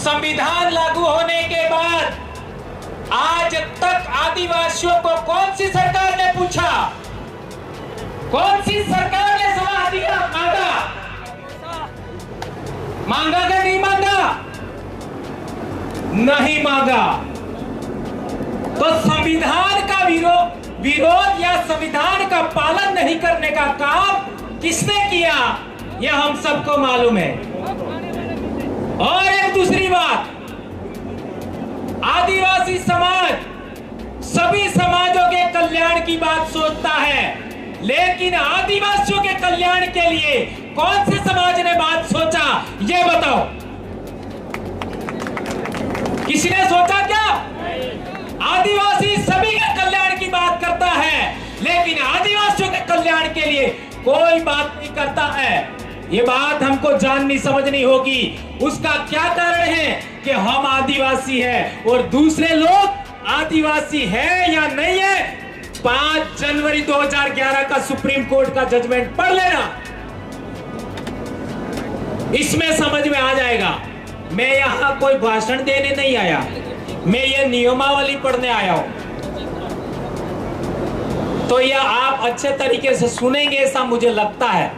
संविधान लागू होने के बाद आज तक आदिवासियों को कौन सी सरकार ने पूछा? कौन सी सरकार ने सलाह दिया? मांगा कि नहीं मांगा? नहीं मांगा। तो संविधान का विरोध या संविधान का पालन नहीं करने का काम किसने किया, यह हम सबको मालूम है। और एक दूसरी बात, आदिवासी समाज सभी समाजों के कल्याण की बात सोचता है, लेकिन आदिवासियों के कल्याण के लिए कौन से समाज ने बात सोचा, ये बताओ। किसी ने सोचा क्या? आदिवासी सभी के कल्याण की बात करता है, लेकिन आदिवासियों के कल्याण के लिए कोई बात नहीं करता है। ये बात हमको जाननी समझनी होगी। उसका क्या कारण है कि हम आदिवासी हैं और दूसरे लोग आदिवासी है या नहीं है? 5 जनवरी 2011 का सुप्रीम कोर्ट का जजमेंट पढ़ लेना, इसमें समझ में आ जाएगा। मैं यहां कोई भाषण देने नहीं आया, मैं ये नियमावली पढ़ने आया हूं। तो यह आप अच्छे तरीके से सुनेंगे ऐसा मुझे लगता है।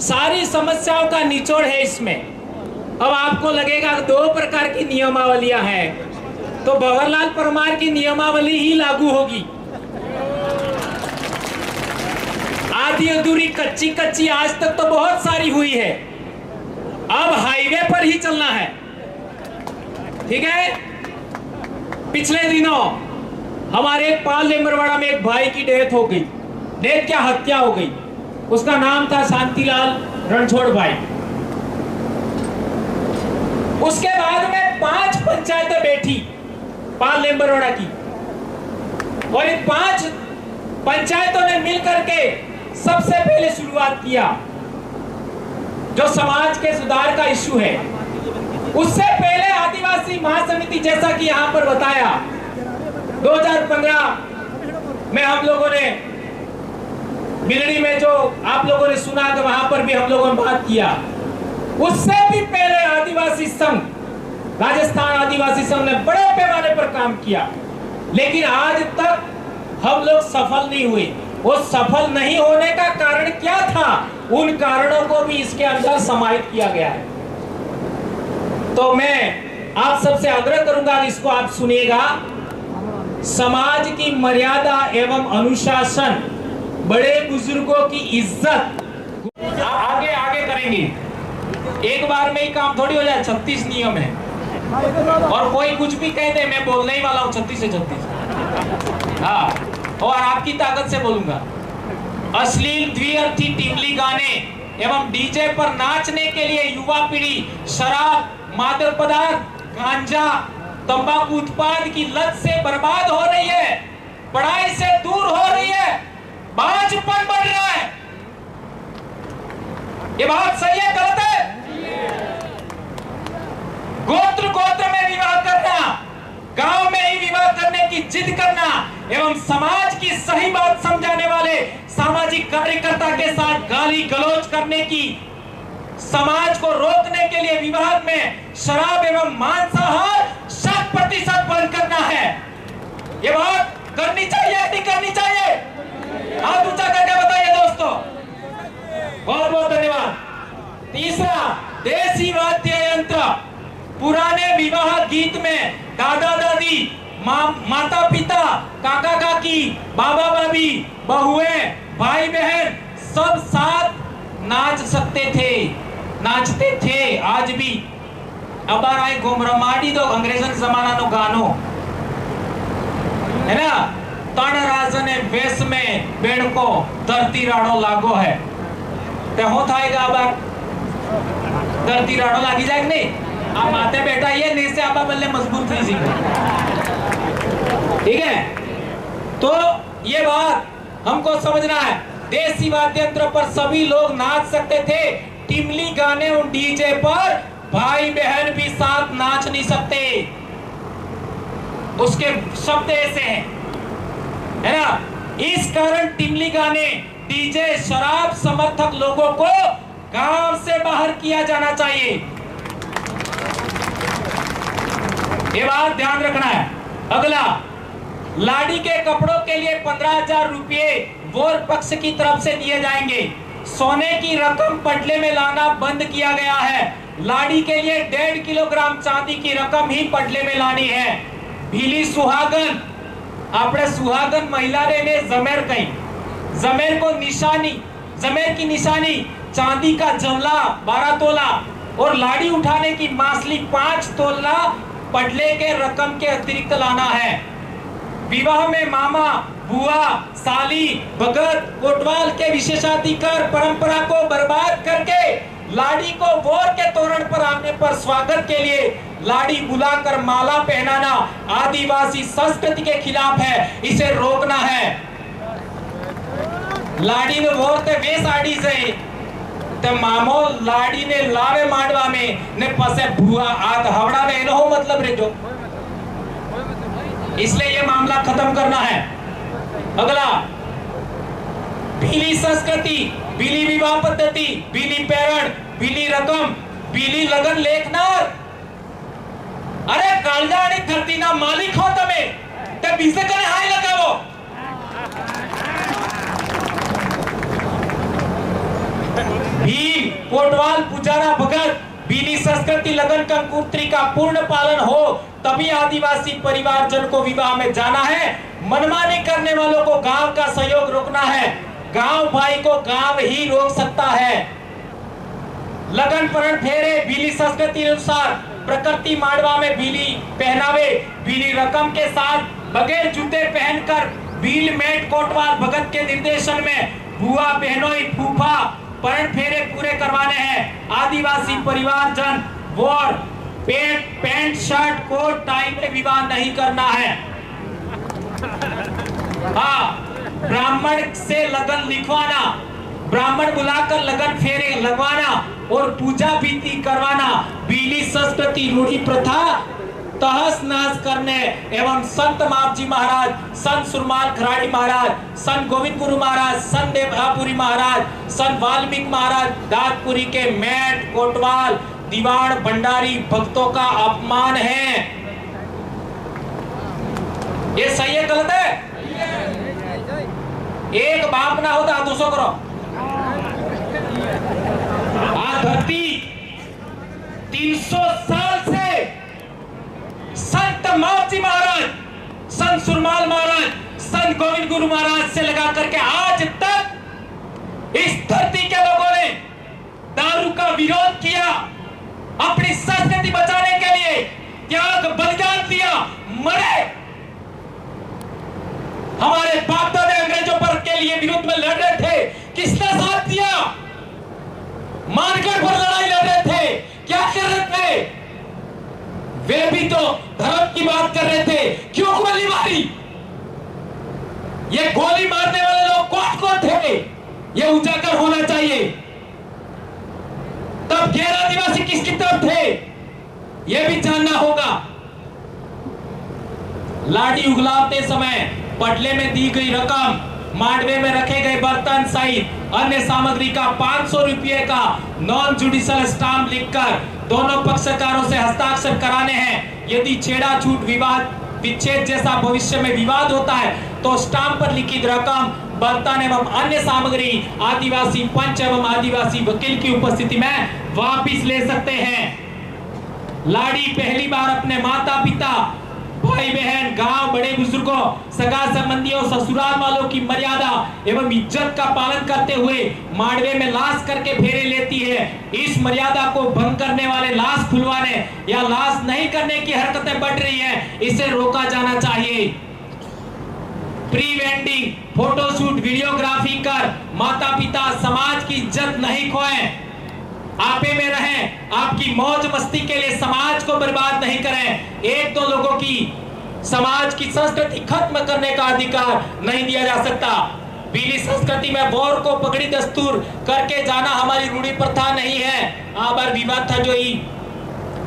सारी समस्याओं का निचोड़ है इसमें। अब आपको लगेगा 2 प्रकार की नियमावलियां हैं, तो भंवरलाल परमार की नियमावली ही लागू होगी। आधी अधूरी कच्ची कच्ची आज तक तो बहुत सारी हुई है, अब हाईवे पर ही चलना है। ठीक है। पिछले दिनों हमारे पाल लेमरवाड़ा में एक भाई की डेथ हो गई। डेथ क्या, हत्या हो गई। उसका नाम था शांतिलाल रणछोड़ भाई। उसके बाद में 5 पंचायतें बैठी पाल लेमरवाड़ा की, और इन 5 पंचायतों ने मिलकर के सबसे पहले शुरुआत किया जो समाज के सुधार का इश्यू है। उससे पहले आदिवासी महासमिति, जैसा कि यहां पर बताया, 2015 में हम लोगों ने बिलड़ी में जो आप लोगों ने सुना कि वहां पर भी हम लोगों ने बात किया। उससे भी पहले आदिवासी संघ, राजस्थान आदिवासी संघ ने बड़े पैमाने पर काम किया, लेकिन आज तक हम लोग सफल नहीं हुए। वो सफल नहीं होने का कारण क्या था, उन कारणों को भी इसके अंदर समाहित किया गया है। तो मैं आप सबसे आग्रह करूंगा, इसको आप सुनिएगा। समाज की मर्यादा एवं अनुशासन, बड़े बुजुर्गों की इज्जत आगे आगे करेंगे। एक बार में ही काम थोड़ी हो जाए। 36 नियम है, और कोई कुछ भी कह दे, मैं बोलने ही वाला हूँ 36 से 36। हाँ, और आपकी ताकत से बोलूंगा। अश्लील द्विअर्थी टिमली गाने एवं डीजे पर नाचने के लिए युवा पीढ़ी शराब, मादक पदार्थ, गांजा, तंबाकू उत्पाद की लत से बर्बाद हो रही है, पढ़ाई से दूर हो रही है, बांझपन बढ़ रहा है। ये बात सही है, गलत है? गोत्र गोत्र में विवाह करना, गांव में ही विवाह करने की जिद करना एवं समाज की सही बात समझाने वाले सामाजिक कार्यकर्ता के साथ गाली गलौज करने की, समाज को रोकने के लिए विवाह में शराब एवं मांसाहार 100% बंद करना है। ये बात करनी चाहिए, नहीं करनी चाहिए? हाथ ऊंचा करके बताइए दोस्तों। बहुत बहुत धन्यवाद। तीसरा, देसी वाद्य यंत्र। पुराने विवाह गीत में दादा दादी, माता पिता, काका काकी, बाबा बाबी, बहुएं, भाई बहन सब साथ नाच सकते थे, नाचते थे। आज भी अबार आए गोमरमाड़ी तो अंग्रेजन जमाना नो गानो है ना, तण राजने वेश में बेड़ को धरती राड़ो लागो है। ते हो थाएगा अबार धरती राड़ो लागी जाए नहीं? आप माते बेटा ये नहीं से आपा बल्ले मजबूत नहीं सीखे। ठीक है, तो ये बात हमको समझना है। देसी वाद्य यंत्र पर सभी लोग नाच सकते थे, टिमली गाने और डीजे पर भाई बहन भी साथ नाच नहीं सकते। उसके शब्द ऐसे हैं, है ना। इस कारण टिमली गाने, डीजे, शराब समर्थक लोगों को गांव से बाहर किया जाना चाहिए। ये बात ध्यान रखना है। अगला, लाड़ी के कपड़ों के लिए 15,000 रुपये वर पक्ष की तरफ से दिए जाएंगे। सोने की रकम पटले में लाना बंद किया गया है। लाड़ी के लिए 1.5 किलोग्राम चांदी की रकम ही पटले में लानी है। भीली सुहागन, आपने सुहागन महिला ने जमेर कही, जमेर को निशानी, जमेर की निशानी चांदी का जमला 12 तोला और लाड़ी उठाने की मासली 5 तोला पटले के रकम के अतिरिक्त लाना है। विवाह में मामा, बुआ, साली, भगत, कोटवाल के विशेषाधिकार परंपरा को बर्बाद करके लाड़ी को वोर के तोरण पर आने पर स्वागत के लिए लाड़ी बुलाकर माला पहनाना आदिवासी संस्कृति के खिलाफ है। इसे रोकना है। लाड़ी ने वोर ते वे साड़ी से ते मामो लाड़ी ने लावे मांडवा में ने पसे भुआ आग हवड़ा में न हो मतलब रे जो, इसलिए ये मामला खत्म करना है। अगला, बीली संस्कृति, बीली विवाह पद्धति, बीली पेरण, बीली रकम, बीली लगन लेखनार। अरे कालजानी धरती ना मालिक हो तमे ते बीसे कने हाय लगावो। भील, कोटवाल, पुजारा, भगत, बीली संस्कृति लगन कंकुत्री का पूर्ण पालन हो तभी आदिवासी परिवारजन को विवाह में जाना है। मनमानी करने वालों को गांव का सहयोग रोकना है। गांव भाई को गांव ही रोक सकता है। लगन परण फेरे बीली संस्कृति अनुसार प्रकृति मांडवा में बीली पहनावे, बीली रकम के साथ बगैर जूते पहनकर बील मेट कोटवाल भगत के निर्देशन में बुआ, बहनोई, फूफा परण फेरे पूरे करवाने हैं। आदिवासी परिवारजन वोर पैंट शर्ट कोट टाई में विवाह नहीं करना है। हाँ, ब्राह्मण से लगन लिखवाना, ब्राह्मण बुलाकर लगन फेरे लगवाना और पूजा विधि करवाना बीली संस्कृति रूढ़ी प्रथा तहस नहस करने एवं संत मापजी महाराज, संत सुरमाल खराड़ी महाराज, संत गोविंद गुरु महाराज, संत देवहापुरी महाराज, संत वाल्मीकि महाराज दातपुरी के मेट, कोटवाल, दीवान, भंडारी भक्तों का अपमान है। ये सही है गलत है? एक बाप ना होता दूसरों करो। आ धरती 300 साल से संत मापजी महाराज, संत सुरमाल महाराज, संत गोविंद गुरु महाराज से लगा करके आज तक इस धरती के लोगों ने दारू का विरोध किया, अपनी संस्कृति बचाने के लिए त्याग बलिदान दिया, मरे। हमारे बाप दादे अंग्रेजों पर के लिए विरोध में लड़ रहे थे, किसने साथ दिया? मानगढ़ पर लड़ाई लड़ रहे थे, क्या कर रहे थे? वे भी तो धर्म की बात कर रहे थे, क्यों गोली मारी? ये गोली मारने वाले लोग कौन कौन थे? ये उजागर होना चाहिए। तब गैर आदिवासी किसकी तरफ थे, यह भी जानना होगा। लाड़ी उगलाते समय पटले में दी गई रकम, मांडवे में रखे गए बर्तन सहित अन्य सामग्री का 500 रुपये का नॉन जुडिशियल स्टाम्प लिखकर दोनों पक्षकारों से हस्ताक्षर कराने हैं। यदि छेड़ा छूट, विवाद, विच्छेद जैसा भविष्य में विवाद होता है तो स्टाम्प पर लिखित रकम, बर्तन एवं अन्य सामग्री आदिवासी पंच एवं आदिवासी वकील की उपस्थिति में वापिस ले सकते हैं। लाड़ी पहली बार अपने माता पिता, भाई बहन, गांव, बड़े बुजुर्गों, सगा संबंधियों, ससुराल वालों की मर्यादा एवं इज्जत का पालन करते हुए मांडवे में लाश करके फेरे लेती है। इस मर्यादा को भंग करने वाले लाश खुलवाने या लाश नहीं करने की हरकतें बढ़ रही है, इसे रोका जाना चाहिए। प्री वेडिंग फोटोशूट, वीडियोग्राफी कर माता पिता, समाज की इज्जत नहीं खोएं। आपे में रहें, आपकी मौज मस्ती के लिए समाज को बर्बाद नहीं करें। एक दो लोगों की समाज की संस्कृति खत्म करने का अधिकार नहीं दिया जा सकता। बीली संस्कृति में वोर को पगड़ी दस्तूर करके जाना हमारी रूढ़ी प्रथा नहीं है। आबार विवाद था जो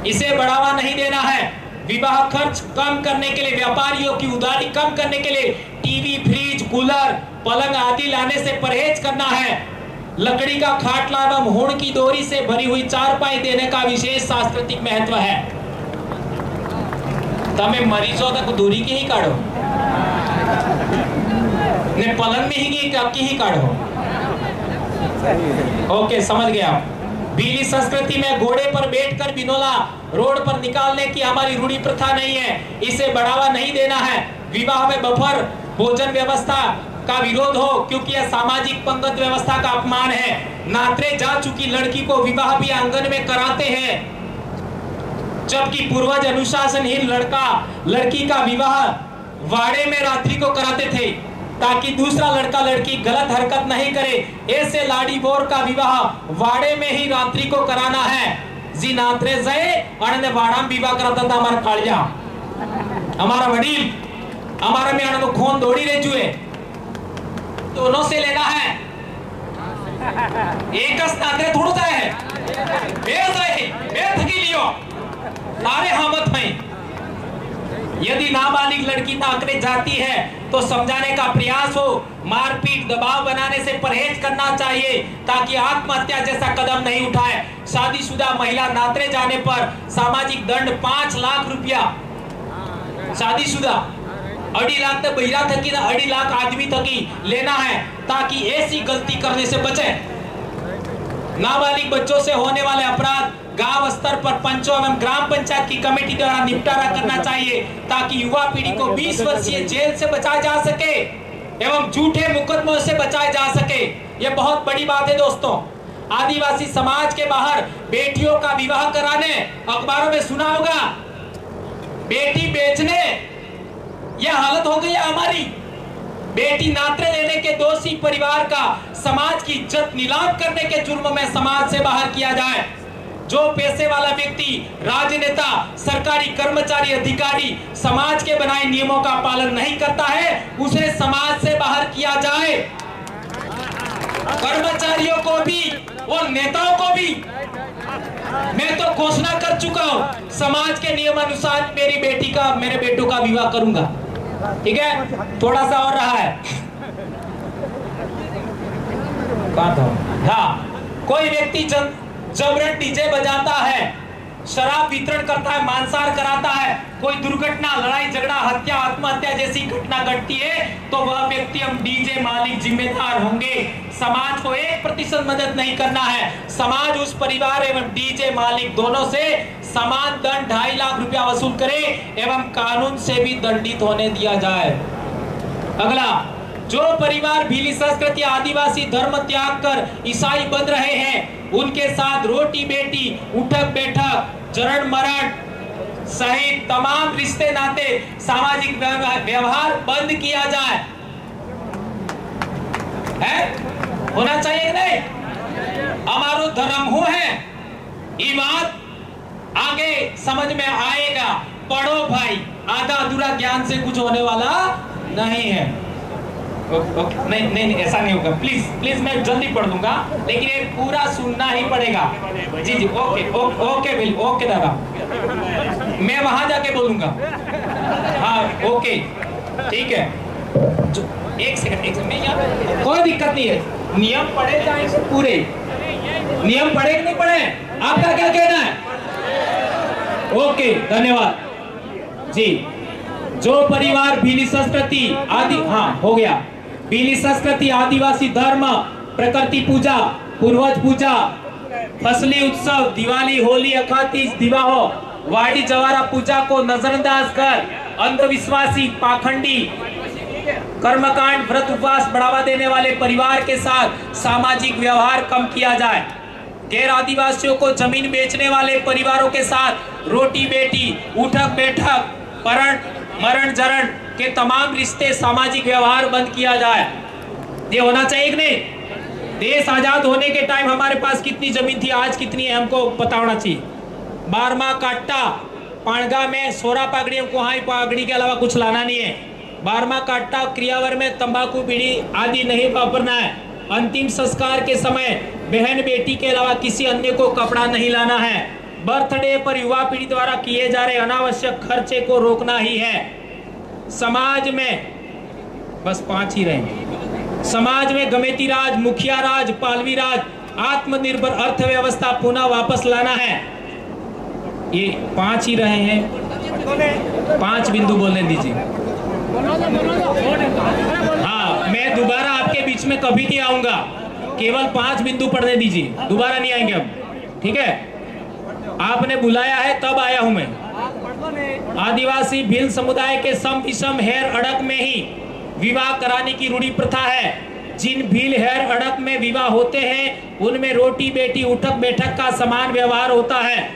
इसे बढ़ावा नहीं देना है। विवाह खर्च कम करने के लिए, व्यापारियों की उधारी कम करने के लिए टीवी, फ्रिज, कूलर, पलंग आदि लाने से परहेज करना है। लकड़ी का खाटला एवं होड़ की डोरी से भरी हुई चारपाई देने का विशेष सांस्कृतिक महत्व है। તમે મરીજો તો દૂરી की ही काढ़ो ने पलंग में ही की काढ़ो। ओके, समझ गया। भीली संस्कृति में घोड़े पर बैठकर बिनोला रोड पर निकालने की हमारी रूढ़ी प्रथा नहीं है, इसे बढ़ावा नहीं देना है। विवाह में बफर भोजन व्यवस्था का विरोध हो, क्योंकि यह सामाजिक पंगत व्यवस्था का अपमान है। नात्रे जा चुकी लड़की को विवाह भी आंगन में कराते हैं, जबकि पूर्वज अनुशासनहीन लड़की का विवाह वाड़े में रात्रि को कराते थे, ताकि दूसरा लड़का लड़की गलत हरकत नहीं करे। ऐसे लाड़ी बोर का विवाह वाड़े में ही रात्रि को कराना है। जी नात्रे जय अने वाड़ा में विवाह कराता था हमारा कालिया, हमारा वडील, हमारा में अने खून दौड़ी रह जुए, दोनों से लेना है। एक नात्रे थोड़ा सा है, बे थकी लियो तारे हामत हैं। यदि नाबालिग लड़की नाकरे जाती है तो समझाने का प्रयास हो, मारपीट दबाव बनाने से परहेज करना चाहिए, ताकि आत्महत्या जैसा कदम नहीं उठाए। शादीशुदा महिला नातरे जाने पर सामाजिक दंड 5 लाख रुपया, शादीशुदा 2.5 लाख तक बहिरा थकी ना 2.5 लाख आदमी थकी लेना है, ताकि ऐसी गलती करने से बचे। नाबालिग बच्चों से होने वाले अपराध गांव स्तर पर पंचों एवं ग्राम पंचायत की कमेटी द्वारा निपटारा करना चाहिए, ताकि युवा पीढ़ी को 20 वर्षीय जेल से बचाया जा सके एवं झूठे मुकदमों से बचाया जा सके। यह बहुत बड़ी बात है दोस्तों। आदिवासी समाज के बाहर बेटियों का विवाह कराने, अखबारों में सुना होगा, बेटी बेचने, यह हालत हो गई है हमारी। बेटी नातरे लेने के दोषी परिवार का समाज की इज्जत नीलाम करने के जुर्म में समाज से बाहर किया जाए। जो पैसे वाला व्यक्ति, राजनेता, सरकारी कर्मचारी, अधिकारी समाज के बनाए नियमों का पालन नहीं करता है, उसे समाज से बाहर किया जाए। कर्मचारियों को भी और नेताओं को भी मैं तो घोषणा कर चुका हूं, समाज के नियम अनुसार मेरी बेटी का, मेरे बेटों का विवाह करूंगा। ठीक है, थोड़ा सा और रहा है। कहां था? हाँ, कोई व्यक्ति जबरन डीजे बजाता है, शराब वितरण करता है, मांसाहार कराता है, कोई दुर्घटना, लड़ाई झगड़ा, हत्या, आत्महत्या जैसी घटना घटती है, तो वह व्यक्ति, हम डीजे मालिक जिम्मेदार होंगे। समाज को 1% मदद नहीं करना है। समाज उस परिवार एवं डीजे मालिक दोनों से समान दंड 2.5 लाख रुपया वसूल करे एवं कानून से भी दंडित होने दिया जाए। अगला, जो परिवार भीली संस्कृति, आदिवासी धर्म त्याग कर ईसाई बन रहे हैं, उनके साथ रोटी बेटी, उठक बैठक, जरण मरण सहित तमाम रिश्ते नाते, सामाजिक व्यवहार बंद किया जाए। है? होना चाहिए नहीं? हमारो धर्म हो है, ये बात आगे समझ में आएगा। पढ़ो भाई, आधा अधूरा ज्ञान से कुछ होने वाला नहीं है। नहीं, ऐसा नहीं होगा। प्लीज मैं जल्दी पढ़ दूंगा, लेकिन ये पूरा सुनना ही पड़ेगा। जी ओके बिल, ओके दादा, मैं वहां जाके बोलूंगा। हाँ ओके, ठीक है। एक सेकंड मैं यहाँ, कोई दिक्कत नहीं है। नियम पढ़े जाएंगे पूरे, नियम पढ़े कि नहीं पढ़े, आपका क्या कहना है? ओके, धन्यवाद जी। जो परिवार भीली संस्कृति हाँ हो गया, भीली संस्कृति, आदिवासी धर्म, प्रकृति पूजा, पूर्वज पूजा, फसली उत्सव, दिवाली, होली, अखातीज, दिवाहो, वाड़ी जवारा पूजा को नजरअंदाज कर अंधविश्वासी, पाखंडी, कर्मकांड, व्रत उपवास बढ़ावा देने वाले परिवार के साथ सामाजिक व्यवहार कम किया जाए। गैर आदिवासियों को जमीन बेचने वाले परिवारों के साथ रोटी बेटी, उठक बैठक, परण मरण जरण के तमाम रिश्ते, सामाजिक व्यवहार बंद किया जाए। ये होना चाहिए कि नहीं? देश आजाद होने के टाइम हमारे पास कितनी जमीन थी, आज कितनी है, हमको पता होना चाहिए। 12वां काट्टा पाणगा में 16 पागड़ियों को, हाँ पागड़ी के अलावा कुछ लाना नहीं है। 12वां काट्टा क्रियावर में तंबाकू, बीड़ी आदि नहीं वापरना है। अंतिम संस्कार के समय बहन बेटी के अलावा किसी अन्य को कपड़ा नहीं लाना है। बर्थडे पर युवा पीढ़ी द्वारा किए जा रहे अनावश्यक खर्चे को रोकना ही है। समाज में बस 5 ही रहेंगे। समाज में गमेती राज, मुखिया राज, पालवी राज, आत्मनिर्भर अर्थव्यवस्था पुनः वापस लाना है। ये 5 ही रहे हैं। 5 बिंदु बोलने दीजिए। हाँ, मैं दोबारा आपके बीच में कभी नहीं आऊंगा, केवल 5 बिंदु पढ़ने दीजिए, दोबारा नहीं आएंगे हम, ठीक है? आपने बुलाया है तब आया हूं मैं। आदिवासी भील समुदाय के सम विषम हेर अड़क में ही विवाह कराने की रूढ़ी प्रथा है। जिन भील हेर अड़क में विवाह होते हैं उनमें रोटी बेटी उठक बैठक का समान व्यवहार होता है।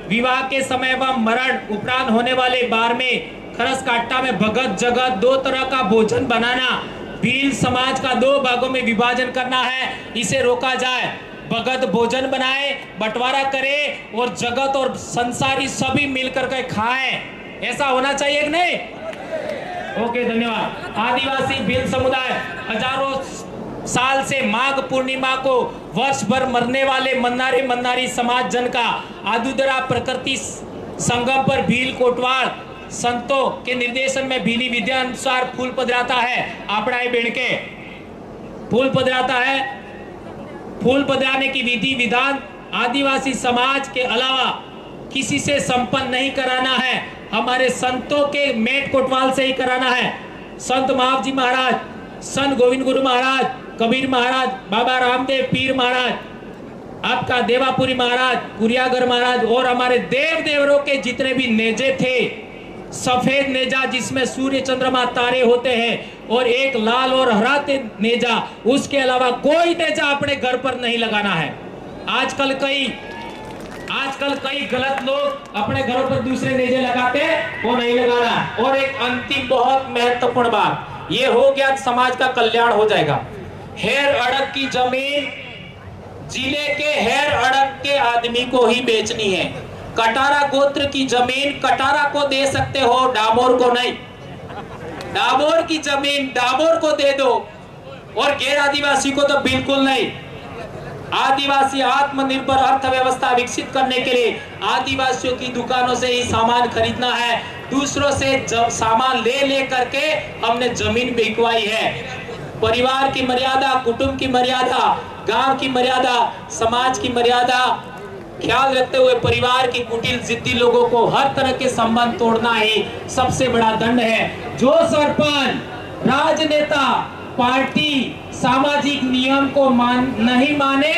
विवाह के समय व मरण उपरांत होने वाले बार में खरस काट्टा में भगत जगत 2 तरह का भोजन बनाना, भील समाज का 2 भागों में विभाजन करना है, इसे रोका जाए। भगत भोजन बनाए, बंटवारा करे और जगत और संसारी सभी मिलकर के खाएं, ऐसा होना चाहिए कि नहीं? ओके, धन्यवाद। आदिवासी भील समुदाय हजारों साल से माघ पूर्णिमा को वर्ष भर मरने वाले मन्नारी मन्नारी समाज जन का आदुदरा प्रकृति संगम पर भील कोटवाल संतों के निर्देशन में भीली विद्या अनुसार फूल पधराता है। आपणाए बेण के फूल पधराता है। फूल पधराने की विधि विधान आदिवासी समाज के अलावा किसी से संपन्न नहीं कराना है, हमारे संतों के मेट कोटवाल से ही कराना है। संत महावजी महाराज, संत गोविंद गुरु महाराज, कबीर महाराज, बाबा रामदेव पीर महाराज, आपका देवापुरी महाराज, कुरियागर महाराज और हमारे देव देवरों के जितने भी नेजे थे, सफेद नेजा जिसमें सूर्य चंद्रमा तारे होते हैं और एक लाल और हरा नेजा, उसके अलावा कोई नेजा अपने घर पर नहीं लगाना है। आजकल कई गलत लोग अपने घरों पर दूसरे नेजे लगाते हैं, वो नहीं लगाना। और एक अंतिम बहुत महत्वपूर्ण बात, ये हो गया समाज का कल्याण हो जाएगा। हेर अड़क की जमीन जिले के हेर अड़क के आदमी को ही बेचनी है। कटारा गोत्र की जमीन कटारा को दे सकते हो, डामोर को नहीं। डामोर की जमीन डामोर को दे दो और गैर आदिवासी को तो बिल्कुल नहीं। आदिवासी आत्मनिर्भर अर्थव्यवस्था विकसित करने के लिए आदिवासियों की दुकानों से ही सामान खरीदना है, दूसरों से सामान ले करके हमने जमीन बिकवाई है। परिवार की मर्यादा, कुटुंब की मर्यादा, गांव की मर्यादा, समाज की मर्यादा ख्याल रखते हुए परिवार की कुटिल जिद्दी लोगों को हर तरह के संबंध तोड़ना ही सबसे बड़ा दंड है। जो सरपंच, राजनेता, पार्टी सामाजिक नियम को नहीं माने,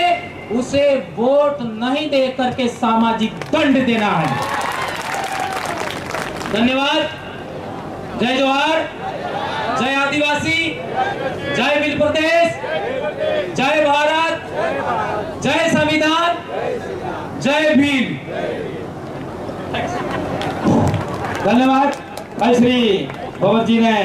उसे वोट नहीं दे करके सामाजिक दंड देना है। धन्यवाद। जय जोहार, जय आदिवासी, जय भील प्रदेश, जय भारत, जय संविधान, जय भील। धन्यवाद। भाई श्री भगवत जी ने